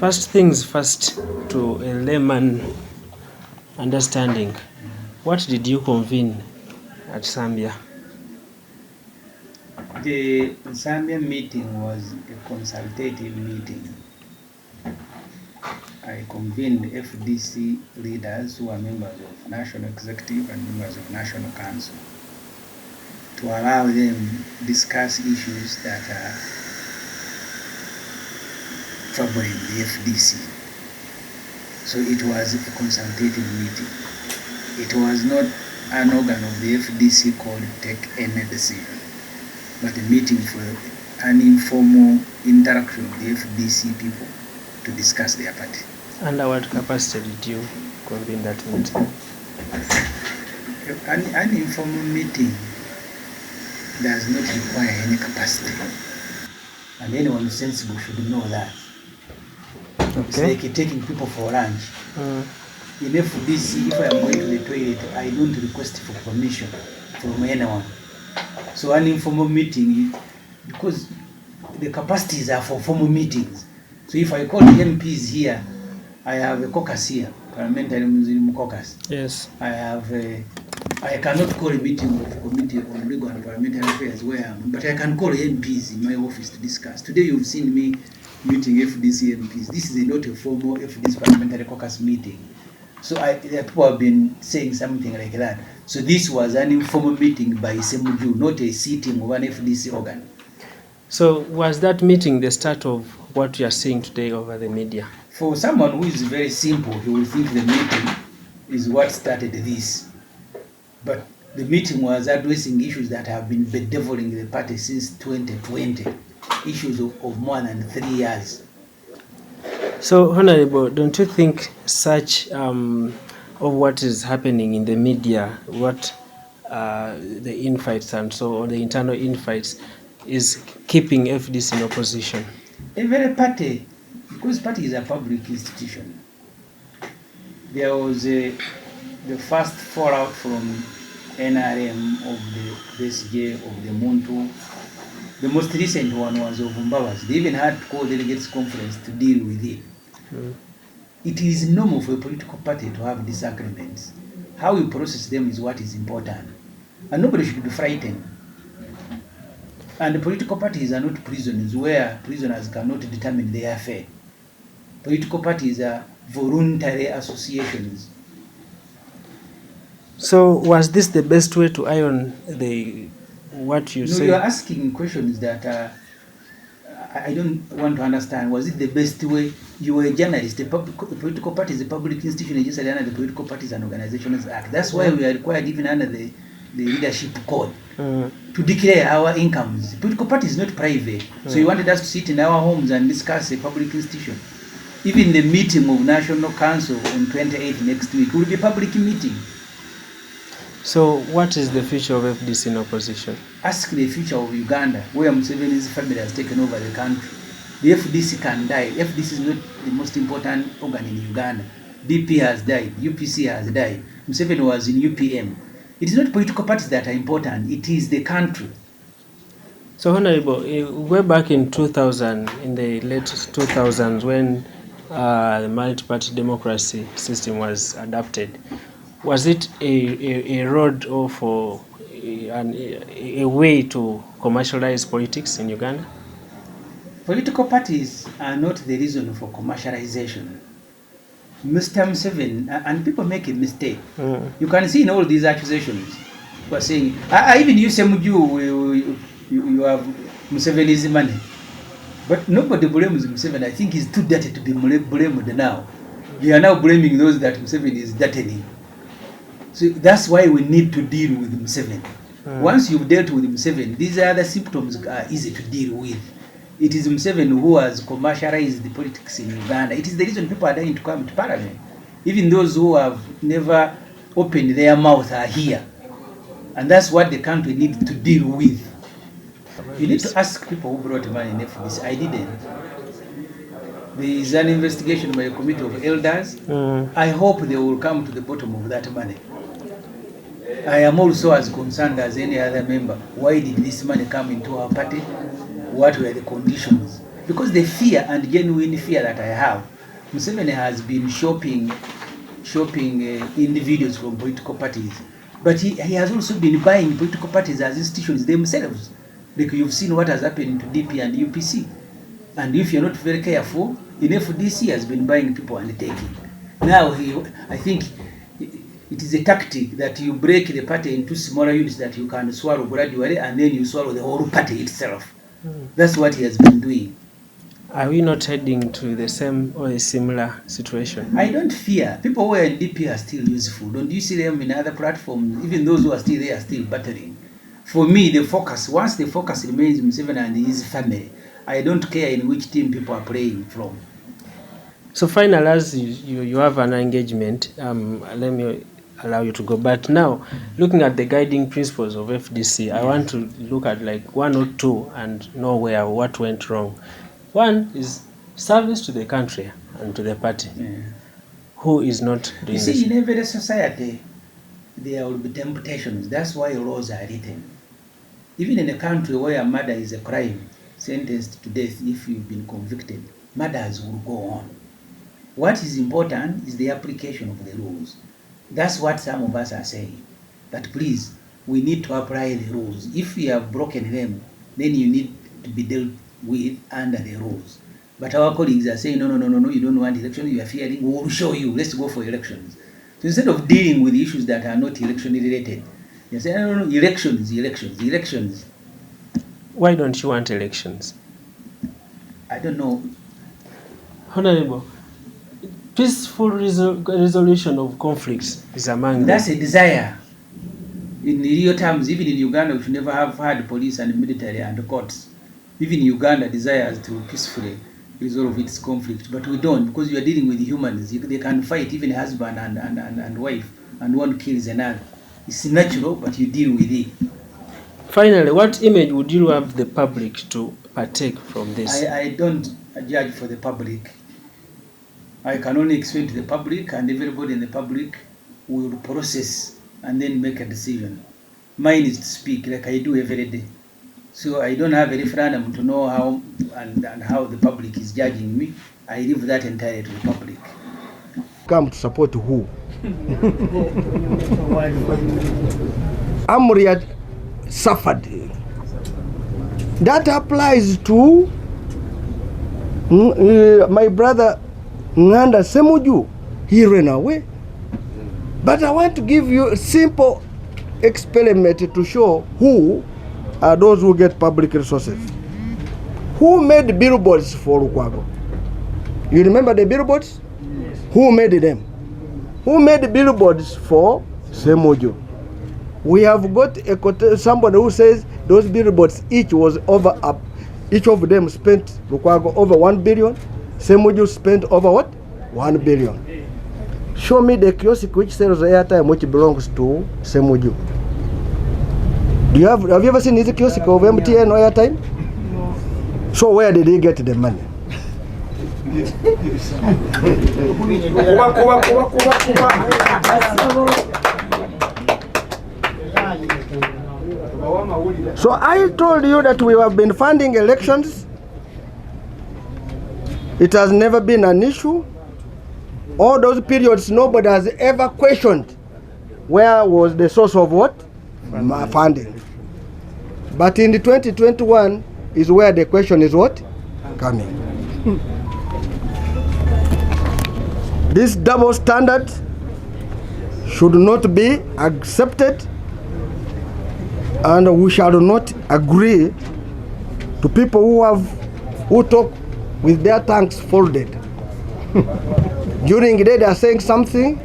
First things first, to a layman understanding, what did you convene at Zambia? The Zambia meeting was a consultative meeting. I convened FDC leaders who are members of National Executive and members of National Council to allow them discuss issues that are troubling the FDC. So it was a consultative meeting. It was not an organ of the FDC called Take Any Decision, but a meeting for an informal interaction with the FDC people to discuss their party. Under what capacity did you convene that meeting? An informal meeting does not require any capacity, and anyone sensible should know that. Okay. It's like taking people for lunch. In FDC, if I am going to the toilet, I don't request for permission from anyone. So an informal meeting, because the capacities are for formal meetings. So if I call the MPs here, I have a caucus here, parliamentary Muslim caucus. Yes. I cannot call a meeting of Committee on Legal and Parliamentary Affairs where I am, but I can call MPs in my office to discuss. Today you've seen me meeting FDC MPs. This is not a formal FDC parliamentary caucus meeting. So people have been saying something like that. So this was an informal meeting by SSEMUJJU, not a sitting of an FDC organ. So was that meeting the start of what you are seeing today over the media? For someone who is very simple, he will think the meeting is what started this. But the meeting was addressing issues that have been bedeviling the party since 2020, issues of more than 3 years. So, Honorable, don't you think such of what is happening in the media, what the infights and so on, the internal infights, is keeping FDC in opposition? Every party, because party is a public institution, there was the first fallout from NRM of the BSJ of the Muntu. The most recent one was of Mbabazi. They even had to call delegates conference to deal with it. It is normal for a political party to have disagreements. How you process them is what is important. And nobody should be frightened. And the political parties are not prisons where prisoners cannot determine their fate. Political parties are voluntary associations. So was this the best way to iron what you say? You are asking questions that I don't want to understand. Was it the best way? You were a journalist. The political party is a public institution registered under the Political Parties and Organizations Act. That's why we are required, even under the leadership code, to declare our incomes. Political party is not private. So you wanted us to sit in our homes and discuss a public institution. Even the meeting of National Council on 28th next week will be a public meeting. So what is the future of FDC in opposition? Ask the future of Uganda, where Museveni's family has taken over the country. The FDC can die. FDC is not the most important organ in Uganda. DP has died. UPC has died. Museveni was in UPM. It is not political parties that are important. It is the country. So, Honorable, way back in 2000, in the late 2000s, when the multi-party democracy system was adopted, was it a road or for a way to commercialize politics in Uganda? Political parties are not the reason for commercialization. Mr. Museveni, and people make a mistake. You can see in all these accusations, who are saying, even you SSEMUJJU, you have Museveni's money. But nobody blames Museveni. I think he's too dirty to be blamed now. We are now blaming those that Museveni is dirtying. So that's why we need to deal with Museveni. Once you've dealt with Museveni, these other symptoms are easy to deal with. It is Museveni who has commercialized the politics in Uganda. It is the reason people are dying to come to parliament. Even those who have never opened their mouth are here. And that's what the country needs to deal with. You need to ask people who brought money in FDC. I didn't. There is an investigation by a committee of elders. I hope they will come to the bottom of that money. I am also as concerned as any other member. Why did this money come into our party? What were the conditions? because the fear and genuine fear that I have, Museveni has been shopping individuals from political parties, but he has also been buying political parties as institutions themselves. Like you've seen what has happened to DP and UPC. And if you're not very careful, in FDC has been buying people and taking. Now, I think it is a tactic that you break the party into smaller units that you can swallow gradually, and then you swallow the whole party itself. That's what he has been doing. Are we not heading to the same or a similar situation? I don't fear. People who are in DP are still useful. Don't you see them in other platforms? Even those who are still there are still battering. For me, the focus, once the focus remains Museveni and his family, I don't care in which team people are playing from. So final, as you have an engagement, let me allow you to go. But now, looking at the guiding principles of FDC, I want to look at like one or two and know what went wrong. One is service to the country and to the party. Yeah. Who is not doing this? You see, in every society, there will be temptations. That's why laws are written. Even in a country where murder is a crime, sentenced to death if you've been convicted, murders will go on. What is important is the application of the rules. That's what some of us are saying. That please, we need to apply the rules. If you have broken them, then you need to be dealt with under the rules. But our colleagues are saying, no, you don't want elections, you are fearing, we will show you, let's go for elections. So instead of dealing with issues that are not election related, you say, no, elections. Why don't you want elections? I don't know. Honorable, peaceful resolution of conflicts is among them. That's a desire. In real terms, even in Uganda, we should never have had police and military and courts. Even Uganda desires to peacefully resolve its conflict, but we don't, because you are dealing with humans. They can fight, even husband and wife, and one kills another. It's natural, but you deal with it. Finally, what image would you have the public to partake from this? I don't judge for the public. I can only explain to the public, and everybody in the public will process and then make a decision. Mine is to speak like I do every day. So I don't have a referendum to know how and how the public is judging me. I leave that entirely to the public. Come to support who? Amri suffered. That applies to my brother Nganda SSEMUJJU. He ran away. But I want to give you a simple experiment to show who are those who get public resources. Who made billboards for Lukwago? You remember the billboards? Yes. Who made them? Who made billboards for SSEMUJJU? We have got somebody who says those billboards each of them spent Lukwago over 1 billion. SSEMUJJU spent over what? 1 billion. Show me the kiosk which sells airtime which belongs to SSEMUJJU. Have you ever seen this kiosk of MTN or airtime? No. So where did he get the money? So I told you that we have been funding elections. It has never been an issue. All those periods, nobody has ever questioned where was the source of what? Funding. But in the 2021 is where the question is what? Coming. This double standard should not be accepted, and we shall not agree to people who talk with their tongues folded. During the day they are saying something,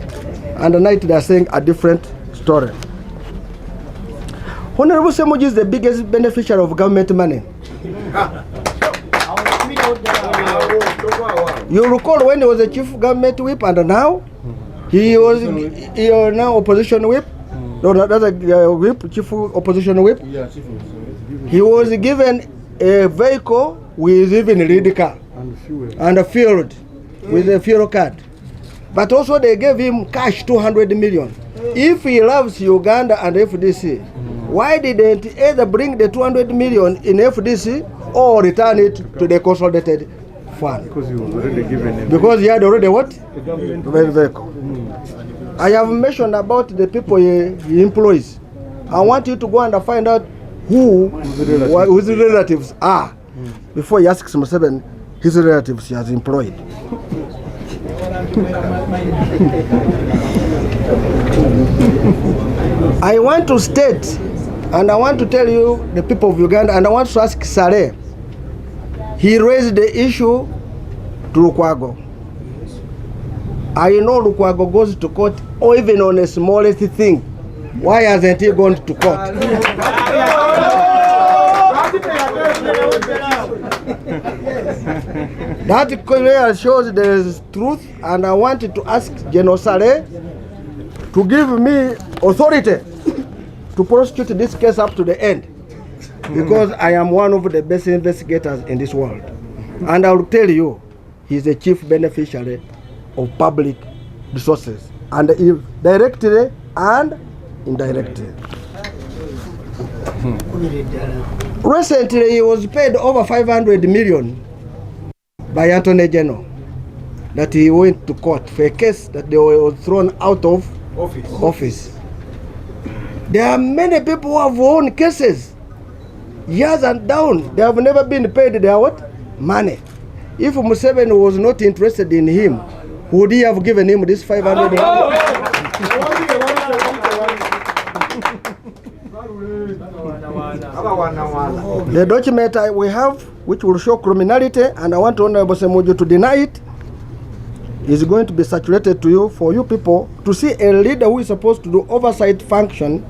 and at night they are saying a different story. Honorable SSEMUJJU is the biggest beneficiary of government money. You recall when he was a chief government whip, and now he is now opposition whip. No, that's a whip, chief opposition whip. He was given a vehicle with even a lead car and a field with a fuel card. But also they gave him cash 200 million. If he loves Uganda and FDC, why didn't either bring the 200 million in FDC or return it to the consolidated fund. Because he was already given Because he had already what? a government Vehicle. I have mentioned about the people he employs. I want you to go and find out who his relatives are before he asks Museveni his relatives he has employed. I want to state and I want to tell you the people of Uganda, and I want to ask Saleh. He raised the issue to Lukwago. I know Lukwago goes to court or even on the smallest thing. Why hasn't he gone to court? That clearly shows there is truth, and I wanted to ask General Saleh to give me authority to prosecute this case up to the end, because I am one of the best investigators in this world. And I will tell you, he is the chief beneficiary of public resources, and directly and indirectly. Recently, he was paid over 500 million by Attorney General that he went to court for a case that they were thrown out of office. There are many people who have won cases years and down. They have never been paid their what? Money. If Museveni was not interested in him, would he have given him this 500 million? The document we have, which will show criminality, and I want Honorable SSEMUJJU to deny it, is going to be circulated to you for you people to see a leader who is supposed to do oversight function,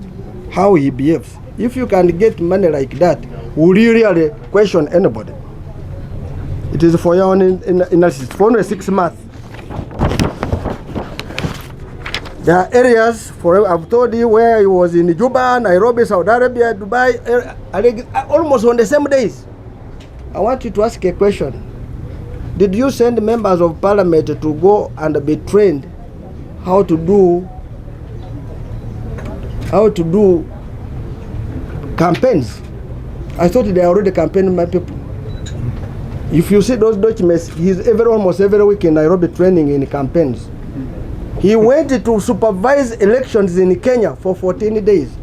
how he behaves. If you can get money like that, will you really question anybody? It is for your own analysis, for only 6 months. There are areas, I've told you, where he was in Juba, Nairobi, Saudi Arabia, Dubai, almost on the same days. I want you to ask a question. Did you send members of parliament to go and be trained how to do campaigns? I thought they are already campaigning my people. If you see those documents, he's almost every week in Nairobi training in campaigns. He went to supervise elections in Kenya for 14 days.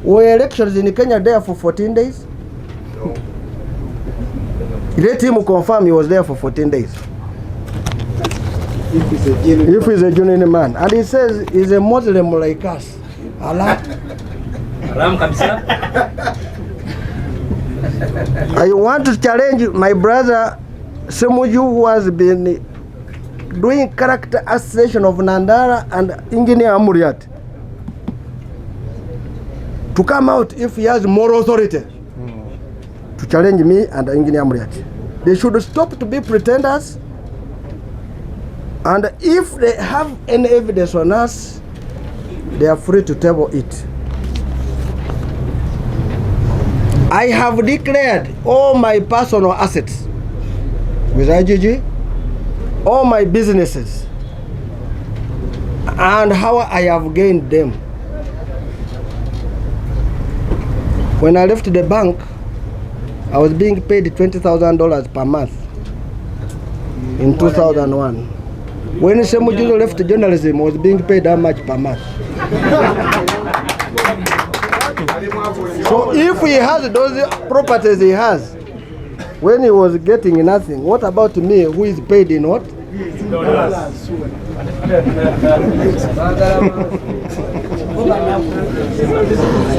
Were elections in Kenya there for 14 days? No. Let him confirm he was there for 14 days. If he's a genuine man. And he says he's a Muslim like us. Allah. I want to challenge my brother SSEMUJJU, who has been doing character assassination of Nandala and Engineer Amuriat, to come out if he has moral authority to challenge me and Engineer Amuriat. They should stop to be pretenders, and if they have any evidence on us, they are free to table it. I have declared all my personal assets with IGG, all my businesses, and how I have gained them. When I left the bank, I was being paid $20,000 per month in 2001. When SSEMUJJU left journalism, I was being paid how much per month? So if he has those properties he has, when he was getting nothing, what about me, who is paid in what?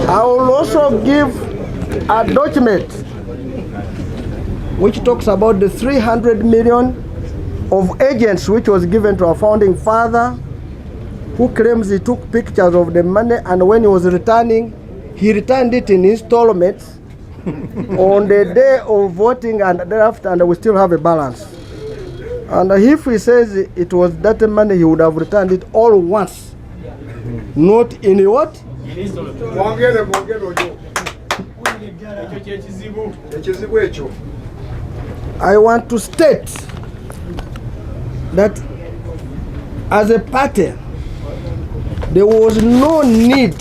I will also give a document which talks about the 300 million of agents which was given to our founding father, who claims he took pictures of the money, and when he was returning, he returned it in installments on the day of voting and thereafter, and we still have a balance. And if he says it was that money, he would have returned it all once, not in what? I want to state that as a party, there was no need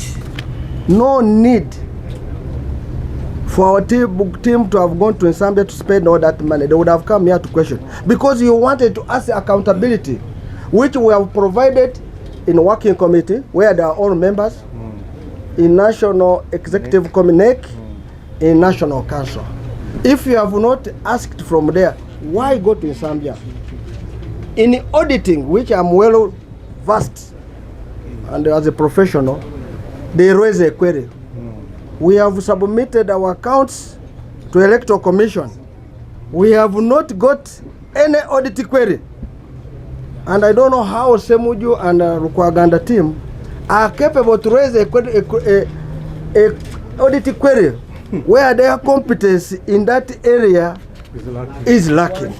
for our team to have gone to Zambia to spend all that money. They would have come here to question. Because you wanted to ask accountability, which we have provided in working committee, where there are all members, in National Executive Committee, in National Council. If you have not asked from there, why go to Zambia? In auditing, which I'm well versed, and as a professional, they raise a query. We have submitted our accounts to Electoral Commission. We have not got any audit query. And I don't know how SSEMUJJU and Nganda team are capable to raise a audit query where their competence in that area is lacking.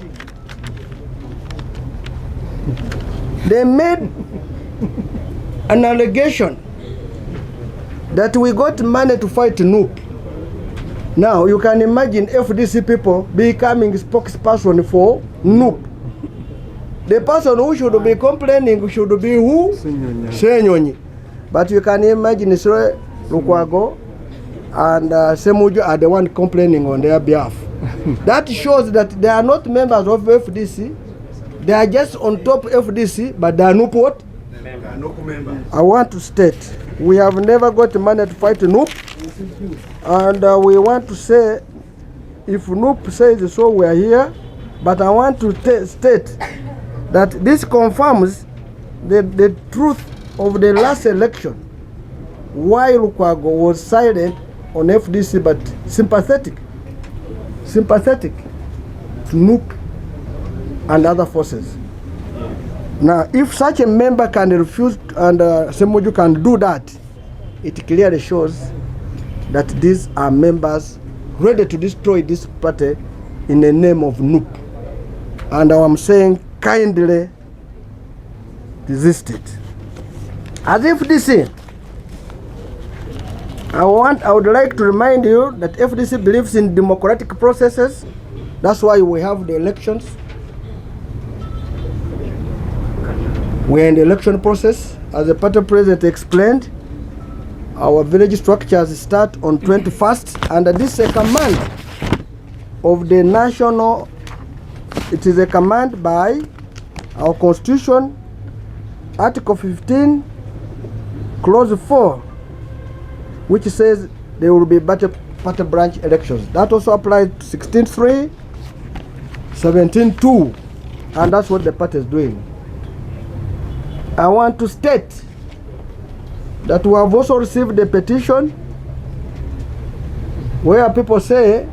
They made an allegation that we got money to fight NUP. Now you can imagine FDC people becoming spokesperson for NUP. The person who should be complaining should be who? Senyonyi. But you can imagine Sir Lukwago and SSEMUJJU are the one complaining on their behalf. That shows that they are not members of FDC. They are just on top FDC, but they are NUP what? I want to state, we have never got money to fight NUP, and we want to say, if NUP says so, we are here. But I want to state that this confirms the truth of the last election, why Lukwago was silent on FDC but sympathetic to NUP and other forces. Now, if such a member can refuse and SSEMUJJU can do that, it clearly shows that these are members ready to destroy this party in the name of NUP. And I'm saying, kindly resist it. As FDC, I would like to remind you that FDC believes in democratic processes. That's why we have the elections. We're in the election process. As the party president explained, our village structures start on 21st, and this is a command of the national. It is a command by our constitution, Article 15, Clause 4, which says there will be party branch elections. That also applies to 16.3, 17.2, and that's what the party is doing. I want to state that we have also received a petition where people say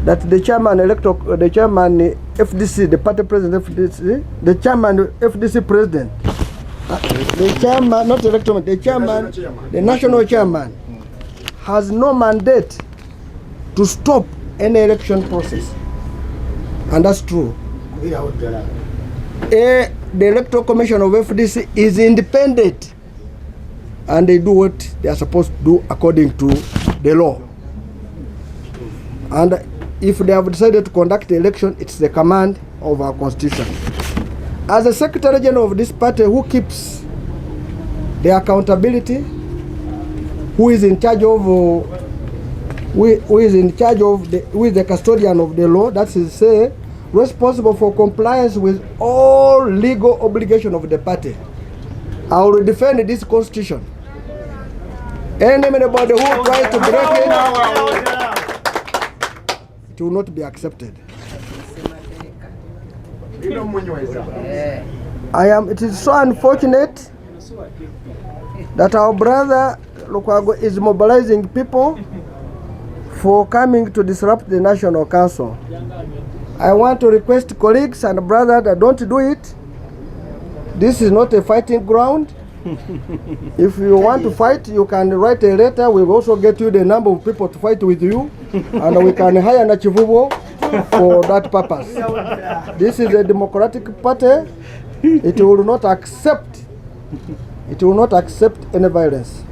that the chairman FDC, the party president FDC, the chairman FDC president, the chairman, not electoral, the chairman, the national chairman, has no mandate to stop any election process. And that's true. The Electoral Commission of FDC is independent, and they do what they are supposed to do according to the law. And if they have decided to conduct the election, it's the command of our constitution. As the Secretary General of this party, who keeps the accountability, who is in charge of who is the custodian of the law, that is say, responsible for compliance with all legal obligation of the party, I will defend this constitution. Anybody who tries to break it will not be accepted. It is so unfortunate that our brother Lukwago is mobilizing people for coming to disrupt the National Council. I want to request colleagues and brothers that don't do it. This is not a fighting ground. If you want to fight, you can write a letter. We will also get you the number of people to fight with you, and we can hire Nachivubo for that purpose. This is a democratic party. It will not accept any violence.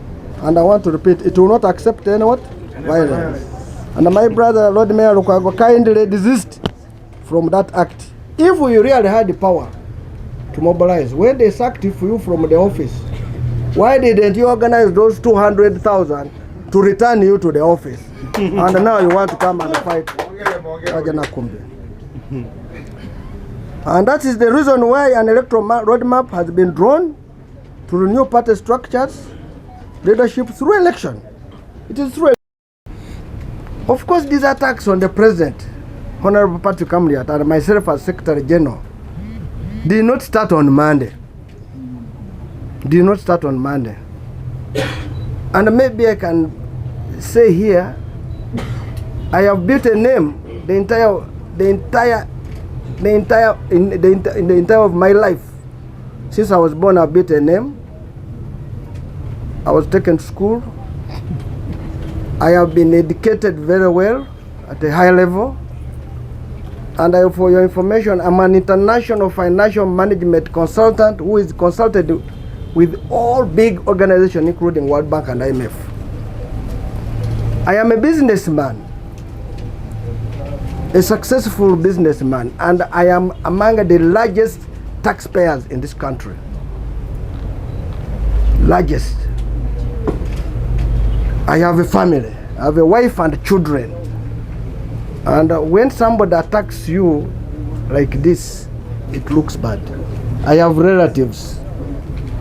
And I want to repeat, it will not accept any what? Violence. And my brother, Lord Mayor Lukwago, kindly desist from that act. If we really had the power to mobilize, when they sacked you from the office, why didn't you organize those 200,000 to return you to the office? And now you want to come and fight Rajana Kumbi. And that is the reason why an electoral roadmap has been drawn to renew party structures, leadership through election. It is through. Of course, these attacks on the president, Honorable Patrick Amriat, and myself as Secretary General, did not start on Monday. Did not start on Monday. And maybe I can say here, I have built a name the entire of my life. Since I was born, I built a name. I was taken to school. I have been educated very well at a high level. And for your information, I'm an international financial management consultant who is consulted with all big organizations, including World Bank and IMF. I am a businessman, a successful businessman, and I am among the largest taxpayers in this country. Largest. I have a family. I have a wife and children. And when somebody attacks you like this, it looks bad. I have relatives.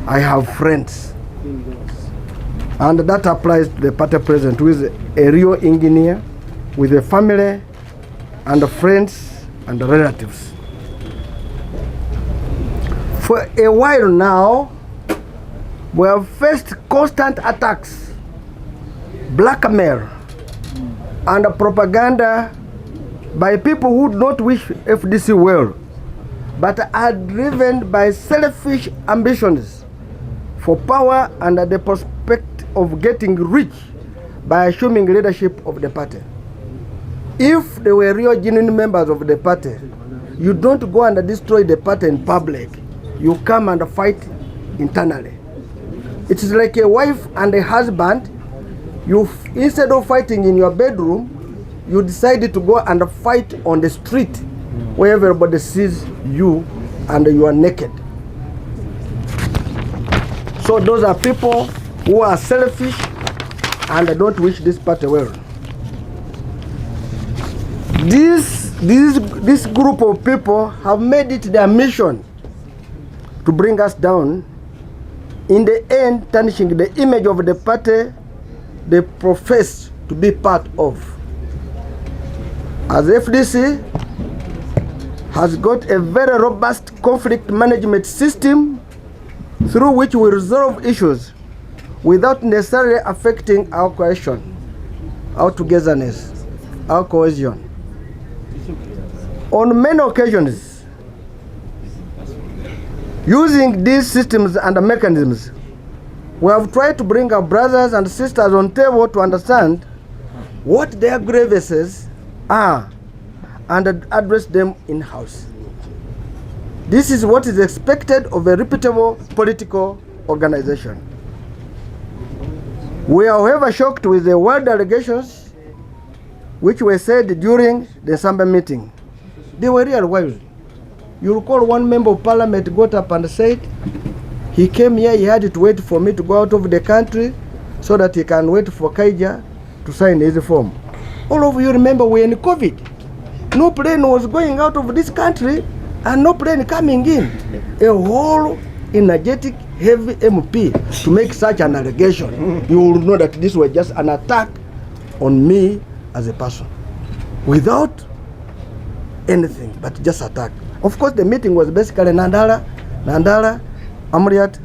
I have friends. And that applies to the party president, who is a real engineer with a family and friends and relatives. For a while now, we have faced constant attacks, blackmail, and propaganda by people who do not wish FDC well, but are driven by selfish ambitions for power and the prospect of getting rich by assuming leadership of the party. If they were real genuine members of the party, you don't go and destroy the party in public. You come and fight internally. It is like a wife and a husband. You, instead of fighting in your bedroom, you decided to go and fight on the street where everybody sees you and you are naked. So those are people who are selfish and don't wish this party well. This group of people have made it their mission to bring us down, in the end tarnishing the image of the party they profess to be part of. As FDC has got a very robust conflict management system through which we resolve issues without necessarily affecting our cohesion, our togetherness, our cohesion. On many occasions, using these systems and mechanisms, we have tried to bring our brothers and sisters on table to understand what their grievances are and address them in-house. This is what is expected of a reputable political organization. We are, however, shocked with the word allegations which were said during the Nsamba meeting. They were real wild. You recall one member of parliament got up and said he came here, he had to wait for me to go out of the country so that he can wait for Kaija to sign his form. All of you remember we're in COVID. No plane was going out of this country and no plane coming in. A whole energetic, heavy MP to make such an allegation. You will know that this was just an attack on me as a person. Without anything, but just attack. Of course, the meeting was basically Nandala, Amriat.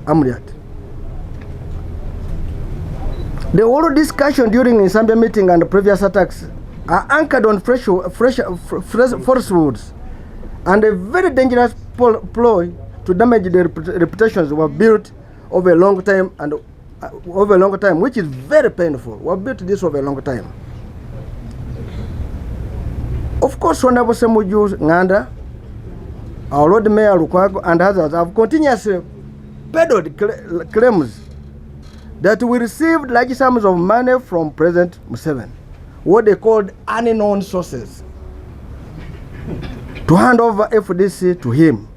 The whole discussion during the Nsamba meeting and the previous attacks are anchored on fresh falsehoods and a very dangerous ploy to damage the reputations were built over a long time, and which is very painful. We have built this over a long time. Of course, Honorable SSEMUJJU Nganda, our Lord Mayor Lukwago, and others have continuously peddled claims that we received large sums of money from President Museveni, what they called unknown sources, to hand over FDC to him.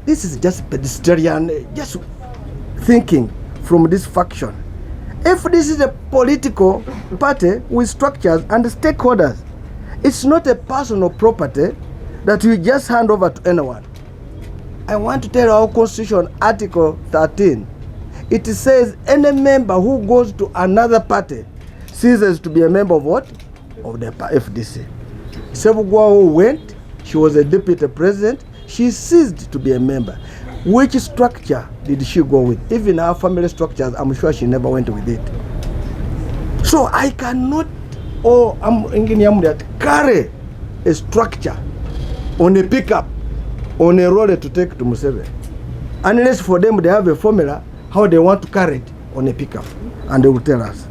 This is just pedestrian, just thinking from this faction. If this is a political party with structures and stakeholders, it's not a personal property that you just hand over to anyone. I want to tell our Constitution, Article 13, it says any member who goes to another party ceases to be a member of what? Of the FDC. Sebugwa who went, she was a deputy president, she ceased to be a member. Which structure did she go with? Even her family structures, I'm sure she never went with it. So I cannot, carry a structure on a pickup, on a roller to take to Museveni. Unless for them they have a formula how they want to carry it on a pickup, and they will tell us.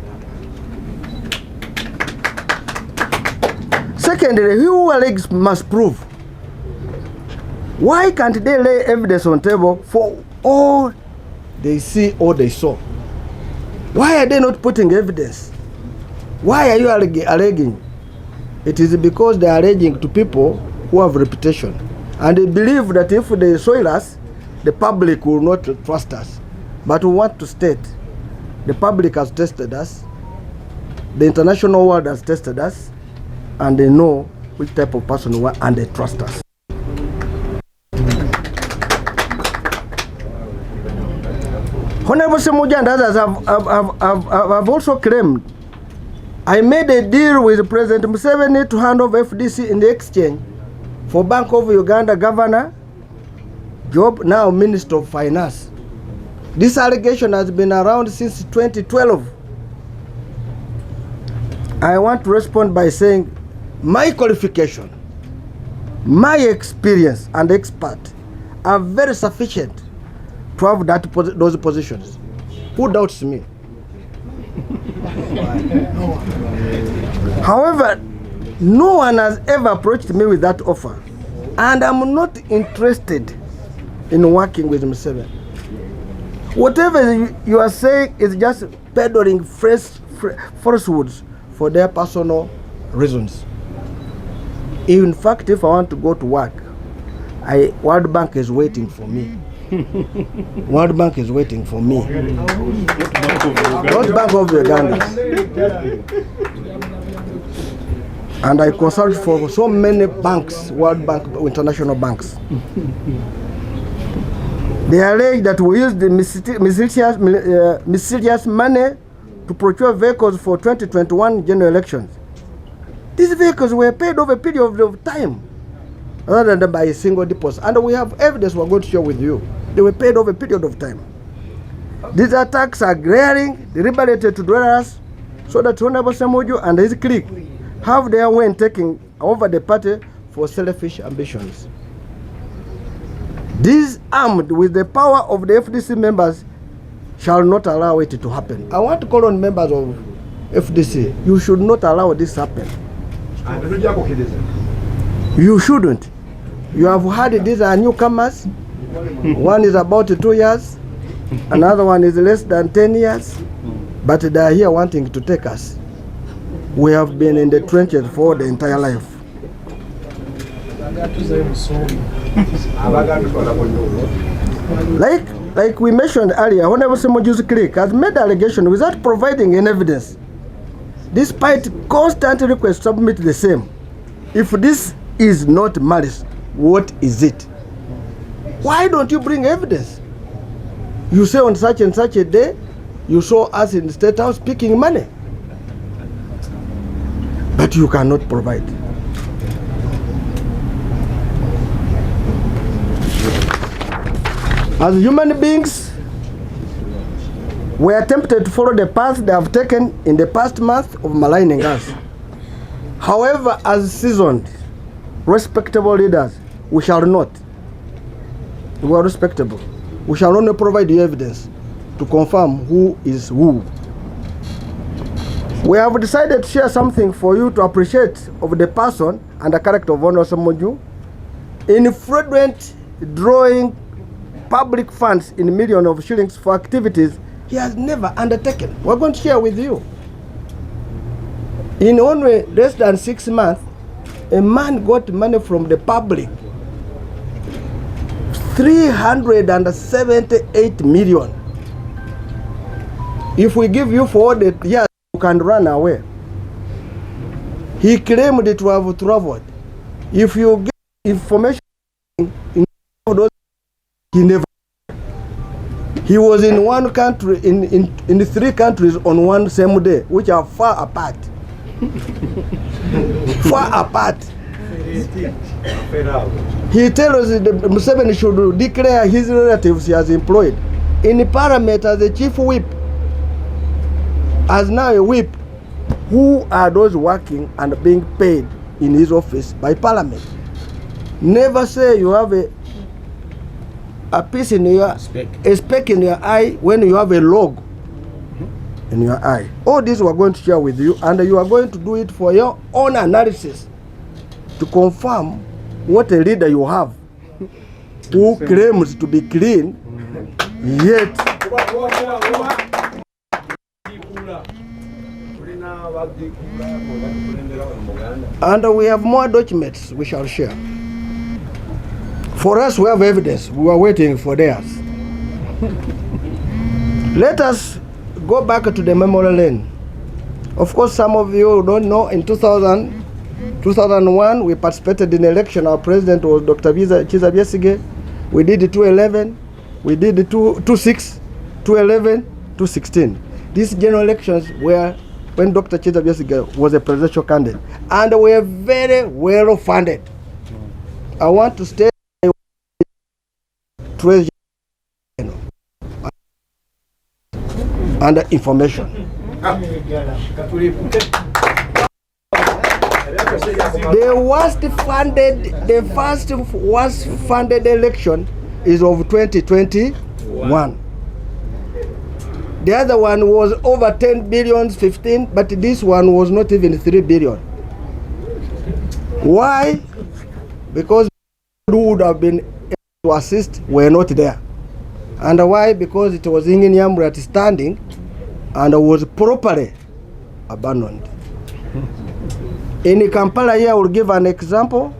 Secondly, who alleges must prove. Why can't they lay evidence on table for all they see or they saw? Why are they not putting evidence? Why are you alleging? It is because they are alleging to people who have reputation. And they believe that if they soil us, the public will not trust us. But we want to state, the public has tested us, the international world has tested us, and they know which type of person we are, and they trust us. Honorable SSEMUJJU and others have also claimed, I made a deal with President Museveni to hand over FDC in the exchange for Bank of Uganda Governor, job now Minister of Finance. This allegation has been around since 2012. I want to respond by saying my qualification, my experience and expert are very sufficient to have those positions. Who doubts me? However, no one has ever approached me with that offer, and I'm not interested in working with Museveni. Whatever you are saying is just peddling falsehoods for their personal reasons. In fact, if I want to go to work, World Bank is waiting for me. World Bank is waiting for me. Not Bank of Uganda. And I consult for so many banks, World Bank, international banks. They allege that we used the mysterious money to procure vehicles for 2021 general elections. These vehicles were paid over a period of time rather than by a single deposit. And we have evidence we're going to share with you. They were paid over a period of time. These attacks are glaring, deliberated to dwellers, so that Honorable SSEMUJJU and his clique have their way in taking over the party for selfish ambitions. These armed with the power of the FDC members shall not allow it to happen. I want to call on members of FDC, you should not allow this happen. You shouldn't. You have heard these are newcomers. One is about 2 years, another one is less than 10 years, but they are here wanting to take us. We have been in the trenches for the entire life. Like we mentioned earlier, Honorable SSEMUJJU's clique has made allegation without providing any evidence, despite constant requests to submit the same. If this is not malice, what is it? Why don't you bring evidence? You say on such and such a day, you saw us in the State House picking money, but you cannot provide. As human beings, we are tempted to follow the path they have taken in the past month of maligning us. However, as seasoned, respectable leaders, we shall not. We are respectable. We shall only provide the evidence to confirm who is who. We have decided to share something for you to appreciate of the person and the character of Honorable SSEMUJJU in fraudulent drawing public funds in millions of shillings for activities he has never undertaken. We're going to share with you. In only less than 6 months, a man got money from the public, 378 million. If we give you 4 days, yes, you can run away. He claimed to have traveled. If you get information in those, he never. He was in one country, in 3 countries on one same day, which are far apart. Far apart. He tells us that Museveni should declare his relatives he has employed in Parliament as a chief whip, as now a whip. Who are those working and being paid in his office by Parliament? Never say you have a piece in your a speck in your eye when you have a log in your eye. All this we are going to share with you, and you are going to do it for your own analysis to confirm what a leader you have who claims to be clean, yet and we have more documents we shall share. For us, we have evidence. We are waiting for theirs. Let us go back to the memory lane. Of course, some of you don't know, in 2001, we participated in election. Our president was Dr. Kizza Besigye. We did 2011. We did 2006, 2011, 2016. These general elections were when Dr. Kizza Besigye was a presidential candidate, and we were very well funded. I want to state and information. The first worst funded election is of 2021. The other one was over 10 billion, 15, but this one was not even 3 billion. Why? Because who would have been able to assist were not there. And why? Because it was Ingeniamrat standing and was properly abandoned. In Kampala here, I will give an example.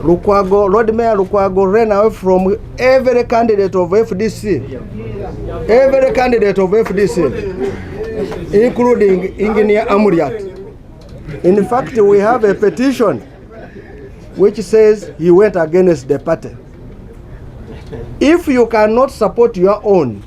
Lord Mayor Lukwago ran away from every candidate of FDC. Every candidate of FDC, including Engineer Amuriat. In fact, we have a petition which says he went against the party. If you cannot support your own,